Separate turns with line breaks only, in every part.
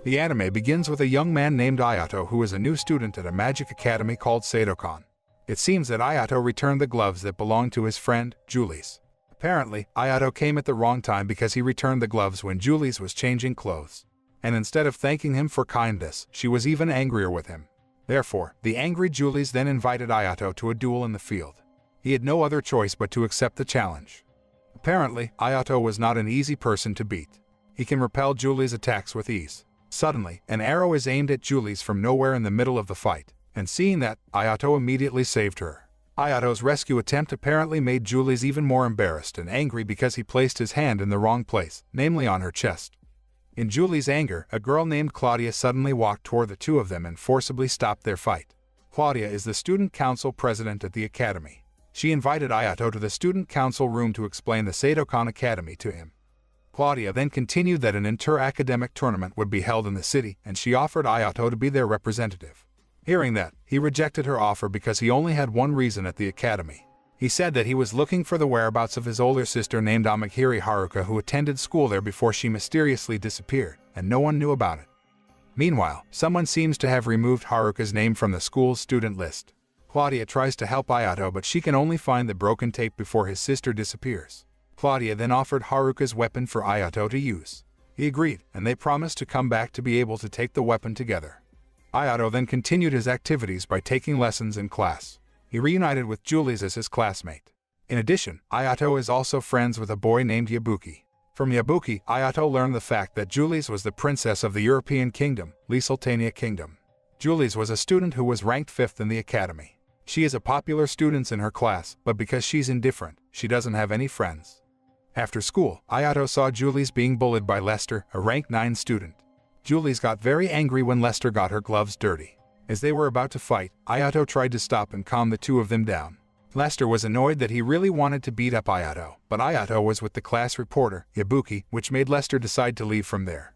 The anime begins with a young man named Ayato who is a new student at a magic academy called Seitokan. It seems that Ayato returned the gloves that belonged to his friend, Julie's. Apparently, Ayato came at the wrong time because he returned the gloves when Julie's was changing clothes. And instead of thanking him for kindness, she was even angrier with him. Therefore, the angry Julie's then invited Ayato to a duel in the field. He had no other choice but to accept the challenge. Apparently, Ayato was not an easy person to beat. He can repel Julie's attacks with ease. Suddenly, an arrow is aimed at Julie's from nowhere in the middle of the fight, and seeing that, Ayato immediately saved her. Ayato's rescue attempt apparently made Julie's even more embarrassed and angry because he placed his hand in the wrong place, namely on her chest. In Julie's anger, a girl named Claudia suddenly walked toward the two of them and forcibly stopped their fight. Claudia is the student council president at the academy. She invited Ayato to the student council room to explain the Seitokan Academy to him. Claudia then continued that an inter-academic tournament would be held in the city, and she offered Ayato to be their representative. Hearing that, he rejected her offer because he only had one reason at the academy. He said that he was looking for the whereabouts of his older sister named Amahiri Haruka who attended school there before she mysteriously disappeared, and no one knew about it. Meanwhile, someone seems to have removed Haruka's name from the school's student list. Claudia tries to help Ayato, but she can only find the broken tape before his sister disappears. Claudia then offered Haruka's weapon for Ayato to use. He agreed, and they promised to come back to be able to take the weapon together. Ayato then continued his activities by taking lessons in class. He reunited with Julie's as his classmate. In addition, Ayato is also friends with a boy named Yabuki. From Yabuki, Ayato learned the fact that Julie's was the princess of the European kingdom, Sultania Kingdom. Julie's was a student who was ranked 5th in the academy. She is a popular student in her class, but because she's indifferent, she doesn't have any friends. After school, Ayato saw Julie's being bullied by Lester, a rank 9 student. Julie's got very angry when Lester got her gloves dirty. As they were about to fight, Ayato tried to stop and calm the two of them down. Lester was annoyed that he really wanted to beat up Ayato, but Ayato was with the class reporter, Yabuki, which made Lester decide to leave from there.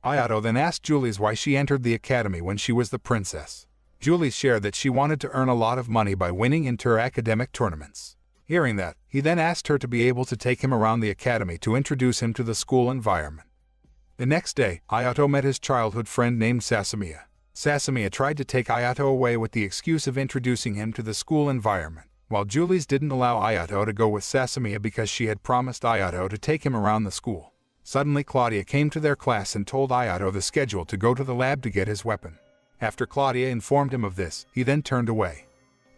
Ayato then asked Julie's why she entered the academy when she was the princess. Julie's shared that she wanted to earn a lot of money by winning inter-academic tournaments. Hearing that, he then asked her to be able to take him around the academy to introduce him to the school environment. The next day, Ayato met his childhood friend named Sasamiya. Sasamiya tried to take Ayato away with the excuse of introducing him to the school environment, while Julie's didn't allow Ayato to go with Sasamiya because she had promised Ayato to take him around the school. Suddenly Claudia came to their class and told Ayato the schedule to go to the lab to get his weapon. After Claudia informed him of this, he then turned away.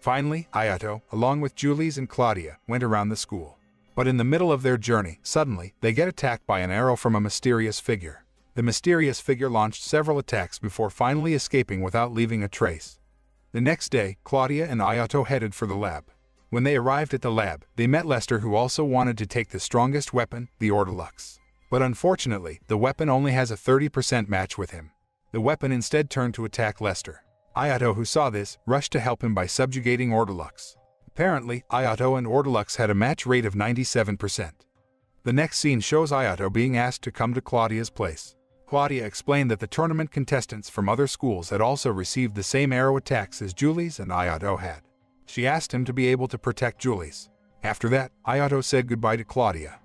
Finally, Ayato, along with Julie's and Claudia, went around the school. But in the middle of their journey, suddenly, they get attacked by an arrow from a mysterious figure. The mysterious figure launched several attacks before finally escaping without leaving a trace. The next day, Claudia and Ayato headed for the lab. When they arrived at the lab, they met Lester, who also wanted to take the strongest weapon, the Ordelux. But unfortunately, the weapon only has a 30% match with him. The weapon instead turned to attack Lester. Ayato, who saw this, rushed to help him by subjugating Ordelux. Apparently, Ayato and Ordelux had a match rate of 97%. The next scene shows Ayato being asked to come to Claudia's place. Claudia explained that the tournament contestants from other schools had also received the same arrow attacks as Julie's and Ayato had. She asked him to be able to protect Julie's. After that, Ayato said goodbye to Claudia.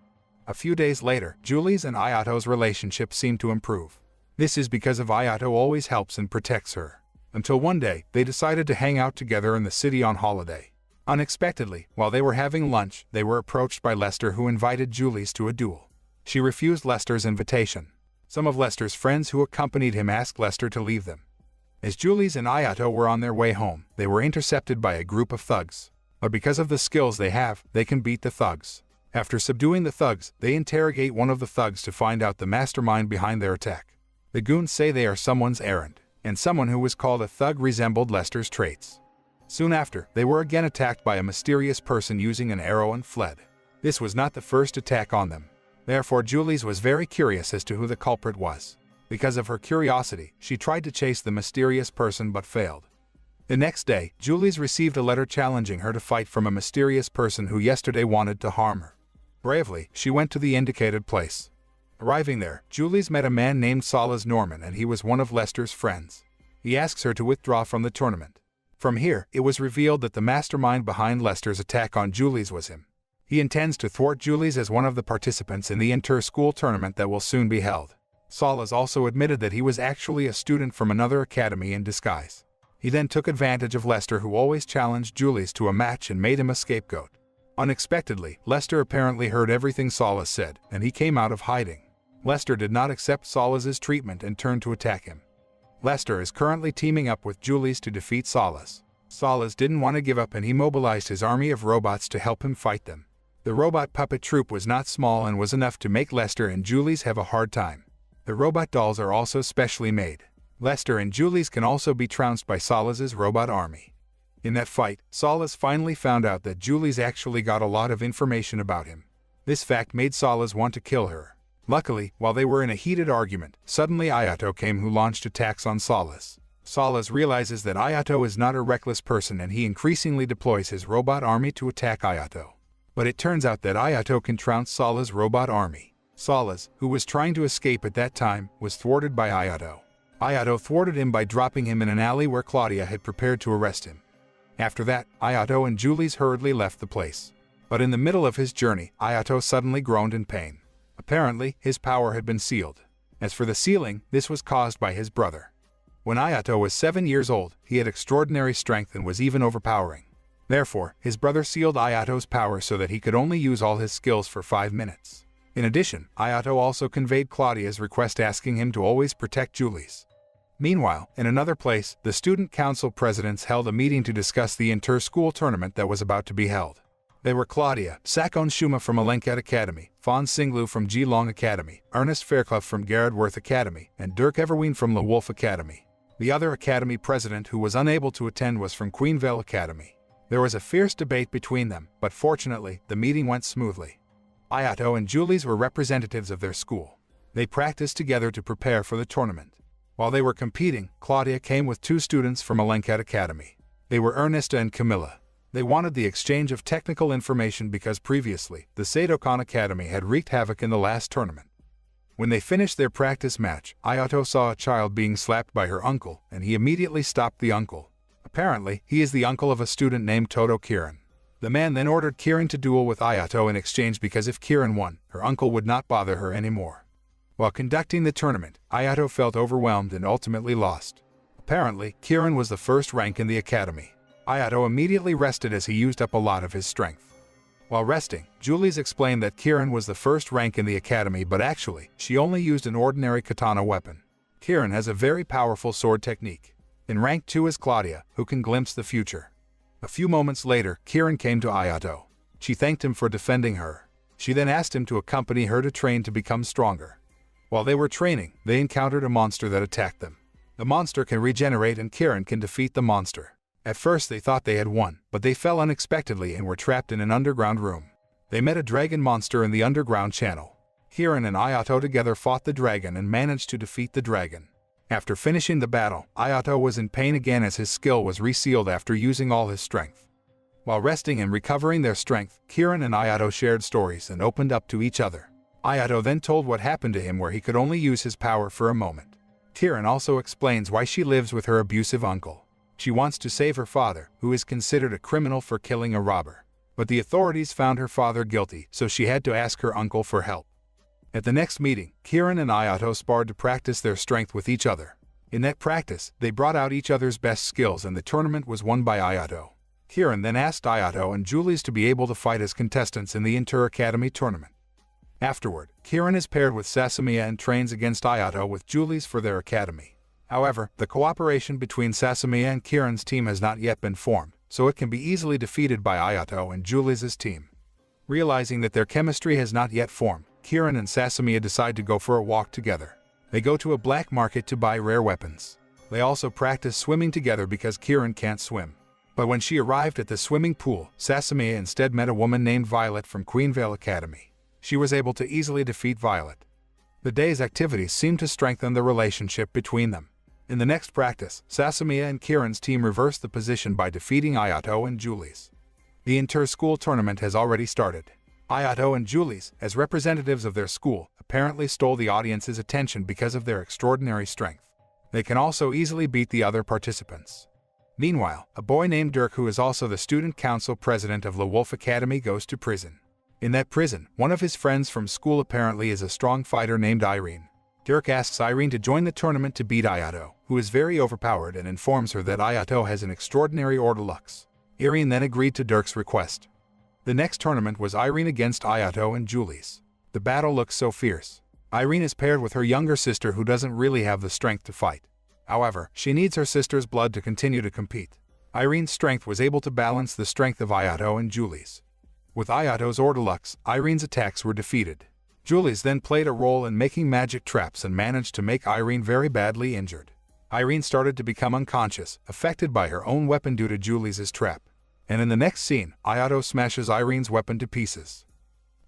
A few days later, Julie's and Ayato's relationship seemed to improve. This is because of Ayato always helps and protects her. Until one day, they decided to hang out together in the city on holiday. Unexpectedly, while they were having lunch, they were approached by Lester, who invited Julie's to a duel. She refused Lester's invitation. Some of Lester's friends who accompanied him asked Lester to leave them. As Julie's and Ayato were on their way home, they were intercepted by a group of thugs. But because of the skills they have, they can beat the thugs. After subduing the thugs, they interrogate one of the thugs to find out the mastermind behind their attack. The goons say they are someone's errand, and someone who was called a thug resembled Lester's traits. Soon after, they were again attacked by a mysterious person using an arrow and fled. This was not the first attack on them. Therefore, Julie's was very curious as to who the culprit was. Because of her curiosity, she tried to chase the mysterious person but failed. The next day, Julie's received a letter challenging her to fight from a mysterious person who yesterday wanted to harm her. Bravely, she went to the indicated place. Arriving there, Julie's met a man named Salas Norman, and he was one of Lester's friends. He asks her to withdraw from the tournament. From here, it was revealed that the mastermind behind Lester's attack on Julie's was him. He intends to thwart Julie's as one of the participants in the inter-school tournament that will soon be held. Salas also admitted that he was actually a student from another academy in disguise. He then took advantage of Lester, who always challenged Julius to a match, and made him a scapegoat. Unexpectedly, Lester apparently heard everything Salas said, and he came out of hiding. Lester did not accept Salas's treatment and turned to attack him. Lester is currently teaming up with Julius to defeat Salas. Salas didn't want to give up, and he mobilized his army of robots to help him fight them. The robot puppet troupe was not small and was enough to make Lester and Julius have a hard time. The robot dolls are also specially made. Lester and Julius can also be trounced by Salas's robot army. In that fight, Salas finally found out that Julius actually got a lot of information about him. This fact made Salas want to kill her. Luckily, while they were in a heated argument, suddenly Ayato came, who launched attacks on Salas. Salas realizes that Ayato is not a reckless person, and he increasingly deploys his robot army to attack Ayato. But it turns out that Ayato can trounce Salas' robot army. Salas, who was trying to escape at that time, was thwarted by Ayato. Ayato thwarted him by dropping him in an alley where Claudia had prepared to arrest him. After that, Ayato and Julius hurriedly left the place. But in the middle of his journey, Ayato suddenly groaned in pain. Apparently, his power had been sealed. As for the sealing, this was caused by his brother. When Ayato was 7 years old, he had extraordinary strength and was even overpowering. Therefore, his brother sealed Ayato's power so that he could only use all his skills for 5 minutes. In addition, Ayato also conveyed Claudia's request, asking him to always protect Julius. Meanwhile, in another place, the student council presidents held a meeting to discuss the inter-school tournament that was about to be held. They were Claudia, Sakon Shuma from Alenkat Academy, Fawn Singlu from Geelong Academy, Ernest Fairclough from Garrardworth Academy, and Dirk Everween from Le Wolf Academy. The other academy president who was unable to attend was from Queenvale Academy. There was a fierce debate between them, but fortunately, the meeting went smoothly. Ayato and Julius were representatives of their school. They practiced together to prepare for the tournament. While they were competing, Claudia came with 2 students from Alenkat Academy. They were Ernesta and Camilla. They wanted the exchange of technical information because previously, the Sadokon Academy had wreaked havoc in the last tournament. When they finished their practice match, Ayato saw a child being slapped by her uncle, and he immediately stopped the uncle. Apparently, he is the uncle of a student named Toto Kirin. The man then ordered Kirin to duel with Ayato in exchange, because if Kirin won, her uncle would not bother her anymore. While conducting the tournament, Ayato felt overwhelmed and ultimately lost. Apparently, Kirin was the first rank in the academy. Ayato immediately rested as he used up a lot of his strength. While resting, Julius explained that Kirin was the first rank in the academy, but actually, she only used an ordinary katana weapon. Kirin has a very powerful sword technique. In rank 2 is Claudia, who can glimpse the future. A few moments later, Kirin came to Ayato. She thanked him for defending her. She then asked him to accompany her to train to become stronger. While they were training, they encountered a monster that attacked them. The monster can regenerate, and Kirin can defeat the monster. At first they thought they had won, but they fell unexpectedly and were trapped in an underground room. They met a dragon monster in the underground channel. Kirin and Ayato together fought the dragon and managed to defeat the dragon. After finishing the battle, Ayato was in pain again as his skill was resealed after using all his strength. While resting and recovering their strength, Kirin and Ayato shared stories and opened up to each other. Ayato then told what happened to him, where he could only use his power for a moment. Kirin also explains why she lives with her abusive uncle. She wants to save her father, who is considered a criminal for killing a robber. But the authorities found her father guilty, so she had to ask her uncle for help. At the next meeting, Kirin and Ayato sparred to practice their strength with each other. In that practice, they brought out each other's best skills, and the tournament was won by Ayato. Kirin then asked Ayato and Julius to be able to fight as contestants in the Inter-Academy tournament. Afterward, Kirin is paired with Sasamiya and trains against Ayato with Julius for their academy. However, the cooperation between Sasamiya and Kirin's team has not yet been formed, so it can be easily defeated by Ayato and Julius's team. Realizing that their chemistry has not yet formed, Kirin and Sasamiya decide to go for a walk together. They go to a black market to buy rare weapons. They also practice swimming together because Kirin can't swim. But when she arrived at the swimming pool, Sasamiya instead met a woman named Violet from Queenvale Academy. She was able to easily defeat Violet. The day's activities seemed to strengthen the relationship between them. In the next practice, Sasamiya and Kirin's team reversed the position by defeating Ayato and Julius. The inter-school tournament has already started. Ayato and Julius, as representatives of their school, apparently stole the audience's attention because of their extraordinary strength. They can also easily beat the other participants. Meanwhile, a boy named Dirk, who is also the student council president of Le Wolf Academy, goes to prison. In that prison, one of his friends from school apparently is a strong fighter named Irene. Dirk asks Irene to join the tournament to beat Ayato, who is very overpowered, and informs her that Ayato has an extraordinary order lux. Irene then agreed to Dirk's request. The next tournament was Irene against Ayato and Julius. The battle looks so fierce. Irene is paired with her younger sister who doesn't really have the strength to fight. However, she needs her sister's blood to continue to compete. Irene's strength was able to balance the strength of Ayato and Julius. With Ayato's order lux, Irene's attacks were defeated. Julius then played a role in making magic traps and managed to make Irene very badly injured. Irene started to become unconscious, affected by her own weapon due to Julius's trap. And in the next scene, Ayato smashes Irene's weapon to pieces.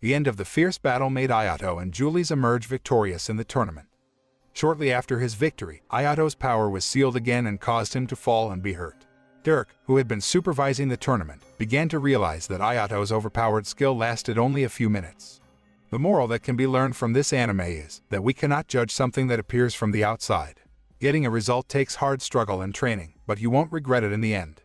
The end of the fierce battle made Ayato and Julius emerge victorious in the tournament. Shortly after his victory, Ayato's power was sealed again and caused him to fall and be hurt. Dirk, who had been supervising the tournament, began to realize that Ayato's overpowered skill lasted only a few minutes. The moral that can be learned from this anime is that we cannot judge something that appears from the outside. Getting a result takes hard struggle and training, but you won't regret it in the end.